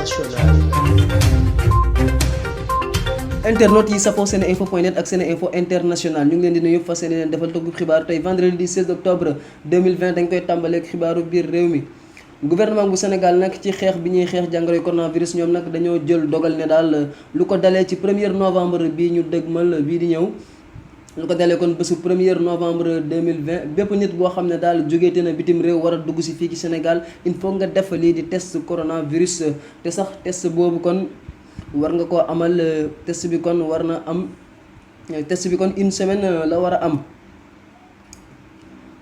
internationale. Internautes yi safoo seneinfo.net ak Seneinfo International ñu ngi leen di nuyu fas yéene leen defal tëggu xibaar tey vendredi 16 octobre 2020 dañ koy tàmbaleeg xibaaru biir réew mi. Gouvernement bu Sénégal nag ci xeex bi ñuy xeex jàngoroy coronavirus ñoom nag dañoo jël dogal ne daal lu ko dalee ci 1er novembre bii ñu dëgmal bii di ñëw. lu ko dalee kon bésu 1er novembre 2020 bépp nit boo xam ne daal jógeete na bitim réew war a dugg si fii ci Sénégal il faut nga def lii di test coronavirus te sax test boobu kon war nga koo amal test bi kon war na am test bi kon une semaine la war a am.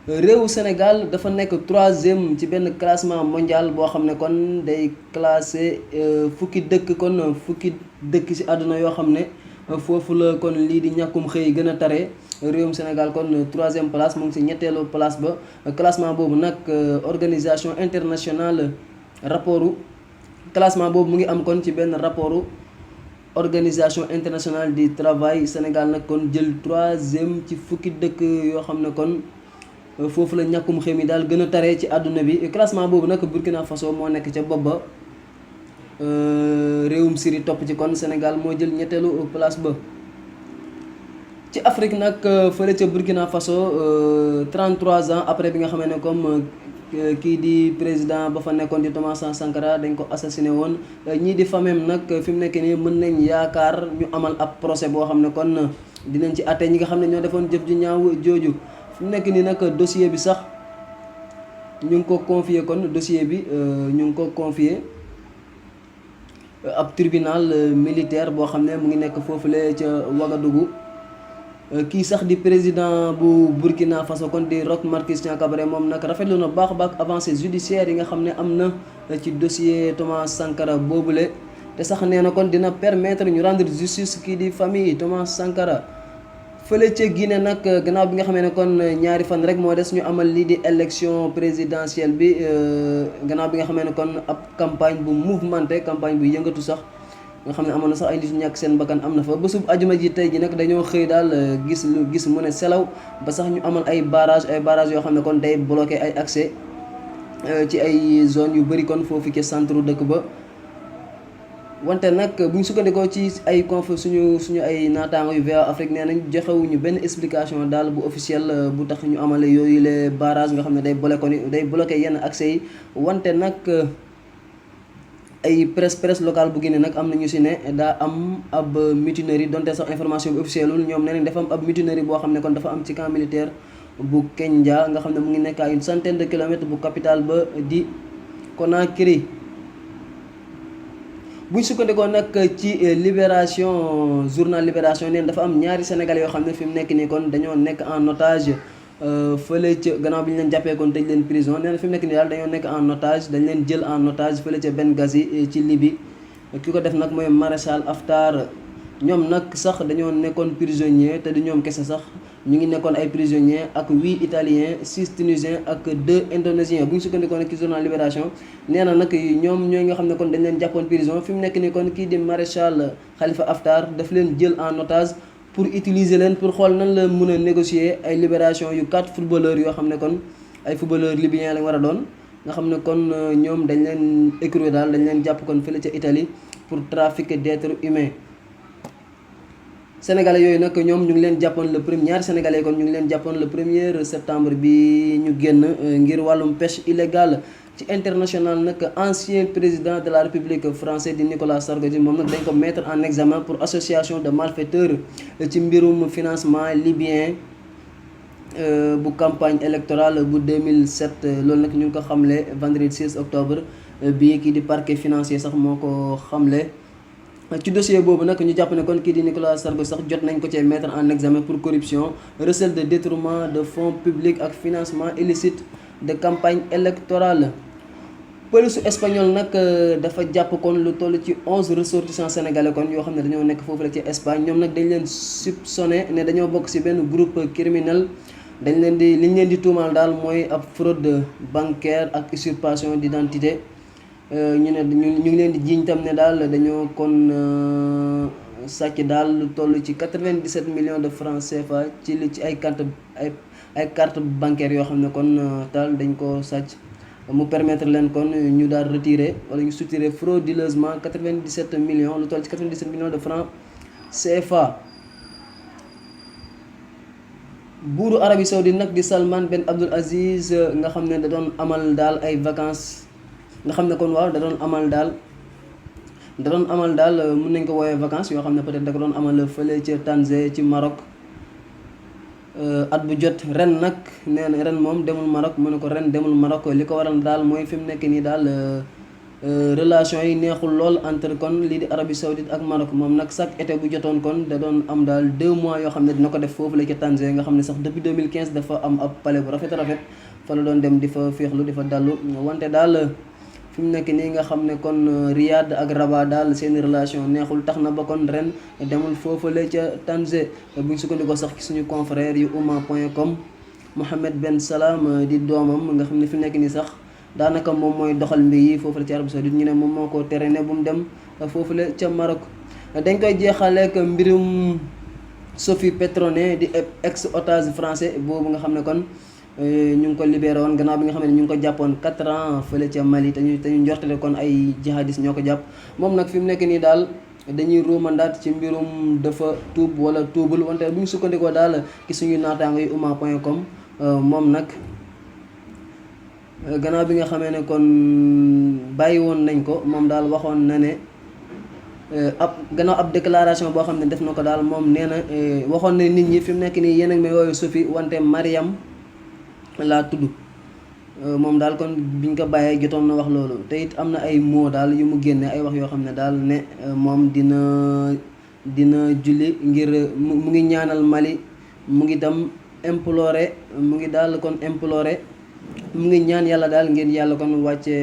réewu Sénégal dafa nekk 3e ci benn classement mondial boo xam ne kon day classé fukki dëkk ci àdduna yoo xam ne foofu la kon lii di ñàkkum xëy gën a tare. réewum Sénégal kon 3e place mu ngi ci ñetteelu place ba. classement boobu nag organisation internationale classement boobu mu ngi am kon ci benn rapportu organisation internationale du travail. Sénégal nag kon jël 3e ci fukki dëkk yoo xam ne kon foofu la ñàkkum xëy mi daal gën a taree ci àdduna bi. classement boobu nag Burkina Faso moo nekk ca bopp ba. réewum Syrie topp ci kon Sénégal moo jël ñetteelu place ba. ci Afrique nag fële ca Burkina Faso 33 ans après bi nga xamee ne comme kii di président ba fa nekkoon di Thomas Sankara dañ ko assassiné woon ñii di famem nag fi mu nekk nii mën nañ yaakaar ñu amal ab procès boo xam ne kon dinañ ci àtte ñi nga xam ne ñoo defoon jëf ju ñaaw jooju. fi mu nekk nii nag dossier bi sax ñu ngi ko confier kon dossier bi ñu ngi ko confier ab tribunal militaire boo xam ne mu ngi nekk foofule ca Ouagadougou. kii sax di président bu Burkina Faso kon di Roch Marc Christian Kaboré moom nag rafetlu na baax a baax avancée judiciaire yi nga xam ne am na ci dossier Thomas Sankara boobule. te sax nee na kon dina permettre ñu rendre justice kii di famille Thomas Sankara. fële ca Guinée nag gannaaw bi nga xamee ne kon ñaari fan rek moo des ñu amal lii di élection présidentielle bi gannaaw bi nga xamee ne kon ab campagne bu mouvementé campagne bu yëngatu sax nga xam ne amoon na sax ay nit ñu ñàkk seen bakkan am na fa bésub ajuma ji tey ji nag dañoo xëy daal gis mu ne selaw ba sax ñu amal ay barrage yoo xam ne kon day bloqué ay accès ci ay zone yu bëri kon foofu ci centre dëkk ba. wante nag bu ñu sukkandikoo ci ay suñu ay naataango yu VOA Afrique nee nañ joxewuñu benn explication daal bu officiel bu tax ñu amale yooyu les barrages nga xam ne day bloqué yenn accès yi. wante nag ay presse locale bu Guinée nag am na ñu si ne daa am ab mutinerie donte sax information bi officielle ñoom nee nañ dafa am ab mutinerie boo xam ne kon dafa am ci camp militaire bu Kendia nga xam ne mu ngi nekk à une centaine de kilomètres bu capitale ba di Conakry. buñ sukkandikoo nag ci journal Libération neen dafa am ñaari sénégalais yoo xam ne fi mu nekk nii kon dañoo nekk en otage fële ca gannaaw bi ñu leen jàppee kon tëj leen prison nee na fi mu nekk nii daal dañoo nekk en otage dañ leen jël en otage fële ca Benghazi ci Libye. ki ko def nag mooy maréchal Haftar. ñoom nag sax dañoo nekkoon prisonnier te du ñoom kese sax ñu ngi nekkoon ay prisonniers ak 8 italiens 6 tunisiens ak 2 indonésiens bu ñu sukkandikoo nag ci journal Libération nee na nag ñoom ñooy nga xam ne kon dañ leen jàppoon prison fi mu nekk nii kon kii di maréchal Khalifa Haftar daf leen jël en otage pour utiliser leen pour xool nan la mën a négocier ay libération yu 4 footballeurs yoo xam ne kon ay footballeurs libyens lañ war a doon nga xam ne kon ñoom dañ leen écroué daal dañ leen jàpp kon fële ca Italie pour trafic d'êtres humains. Sénégalais yooyu nag ñoom ñu ngi leen jàppoon ñaari sénégalais kon ñu ngi leen jàppoon le 1er septembre bi ñu génn ngir wàllum pêche illégale ci international nag ancien président de la République français di Nicolas Sarkozy moom nag dañ ko mettre en examen pour association de malfaiteurs ci mbirum financement libyen bu campagne électorale bu 2007 loolu nag ñu ngi ko xamle vendredi 16 octobre bii kii di parquet financier sax moo ko xamle. ci dossier boobu nag ñu jàpp ne kon kii di Nicolas Sarkozy sax jot nañ ko cee mettre en examen pour corruption recel de détournement de fonds publics ak financement illicite de campagne électorale. police espagnol nag dafa jàpp kon lu toll ci 11 ressortissants sénégalais kon yoo xam ne dañoo nekk foofu la ci Espagne ñoom nag dañ leen soupçonné ne dañoo bokk ci benn groupe criminel liñ leen di tuumaal daal mooy ab fraude bancaire ak usurpation d'identité. ñu ngi leen di jiiñ tam ne daal dañoo kon sàcc daal lu toll ci 97 millions de francs CFA ci ay carte bancaires yoo xam ne kon daal dañ ko sàcc mu permettre leen kon ñu daal retirer wala ñu soutirer frauduleusement 97 millions lu toll ci 97 millions de francs CFA. buuru Arabie Saoudite nag di Salman Ben Abdul Aziz nga xam ne da doon amal daal ay vacances nga xam ne kon waaw da doon amal daal mën nañ ko woowee vacances yoo xam ne peut-être da ko doon amal fële ca Tanger ci Maroc at bu jot. ren nag nee na ren moom demul Maroc mu ne ko ren demul Maroc li ko waral daal mooy fi mu nekk nii daal relation yi neexul lool entre kon lii di Arabie Saoudite ak Maroc. moom nag chaque été bu jotoon kon da doon am daal 2 mois yoo xam ne dina ko def foofu la ca Tanger nga xam ne sax depuis 2015 dafa am ab palais bu rafet fa la doon dem di fa féexlu di fa dallu. wante daal fi mu nekk nii nga xam ne kon Riyad ak Rabat daal seen relation neexul tax na ba kon ren demul foofu la ca Tanger. bu ñu sukkandikoo sax ci suñu confrère yu ouma.com Mohammed Ben Salam di doomam nga xam ne fi mu nekk nii sax daanaka moom mooy doxal mbir yi foofu la ci Arabie Saoudite ñu ne moom moo ko tere ne bu mu dem foofu la ca Maroc. dañ koy jeexaleek mbirum Sophie Petronet di ex otage français boobu nga xam ne kon ñu ngi ko libéré woon gannaaw bi nga xam ne ñu ngi ko jàppoon 4 ans fële ca Mali te ñu njortale kon ay jihadistes ñoo ko jàpp. moom nag fi mu nekk nii daal dañuy ruumandaat ci mbirum dafa tuub wala tuubul wante bu ñu sukkandikoo daal ci suñu naataango yi ouma.com moom nag gannaaw bi nga xamee ne kon bàyyi woon nañ ko moom daal waxoon na ne gannaaw ab déclaration boo xam ne def na ko daal moom nee na waxoon na nit ñi fi mu nekk nii yéen a ngi may woowee Sophie wante Mariam laa tudd. moom daal kon biñ ko bàyyee jotoon na wax loolu te it am na ay mots daal yu mu génne ay wax yoo xam ne daal ne moom dina julli ngir mu ngi ñaanal Mali mu ngi dem implorer mu ngi daal kon implorer mu ngi ñaan yàlla daal ngeen yàlla kon wàcce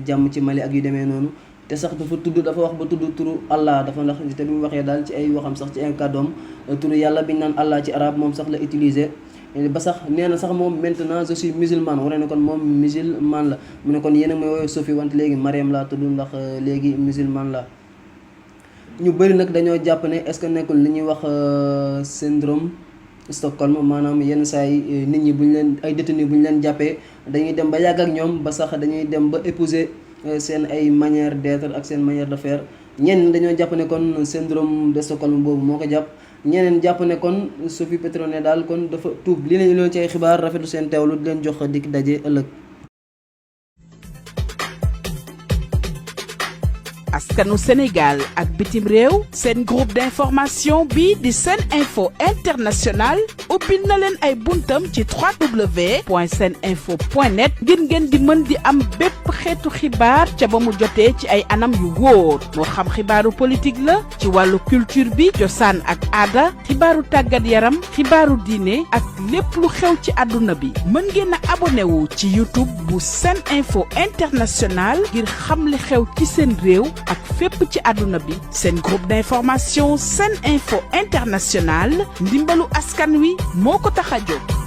jàmm ci Mali ak yu demee noonu. te sax dafa wax ba tudd turu Allah dafa ndax te bi mu waxee daal ci ay waxam sax ci ay kàddoom turu yàlla biñ naan Allah ci arabe moom sax la utiliser. ba sax nee na sax moom maintenant je suis musulman wane ne kon moom musulman la mu ne kon yéen a may woowee Sophie wante léegi Mariam laa tudd ndax léegi musulman la. ñu bëri nag dañoo jàpp ne est-ce que nekkul li ñuy wax syndrome Stockholm maanaam yenn saa yi nit ñi bu ñu leen ay détenus bu ñu leen jàppee dañuy dem ba yàgg ak ñoom ba sax dañuy dem ba épouser seen ay manière d'être ak seen manière de faire. ñenn dañoo jàpp ne kon syndrome de Stockholm boobu moo ko jàpp. ñeneen jàpp ne kon Sophie Petronet daal kon dafa tuub. li leen ci ay xibaar rafetlu seen teewlu di leen jox dikk daje ëllëg. askanu Sénégal ak bitim réew seen groupe d'information bi di Sen Info International ubbil na leen ay buntam ci www.seninfo.net ngir ngeen di mën di am bépp xeetu xibaar ca ba mu jotee ci ay anam yu wóor moo xam xibaaru politique la ci wàllu culture bi cosaan ak aada xibaaru tàggat yaram xibaaru diine ak lépp lu xew ci àdduna bi mën ngeen a abonné wu ci YouTube bu Sen Info International ngir xam li xew ci seen réew ak fépp ci àdduna bi seen groupe d'information Sen Info International ndimbalu askan wi moo ko tax a jóg.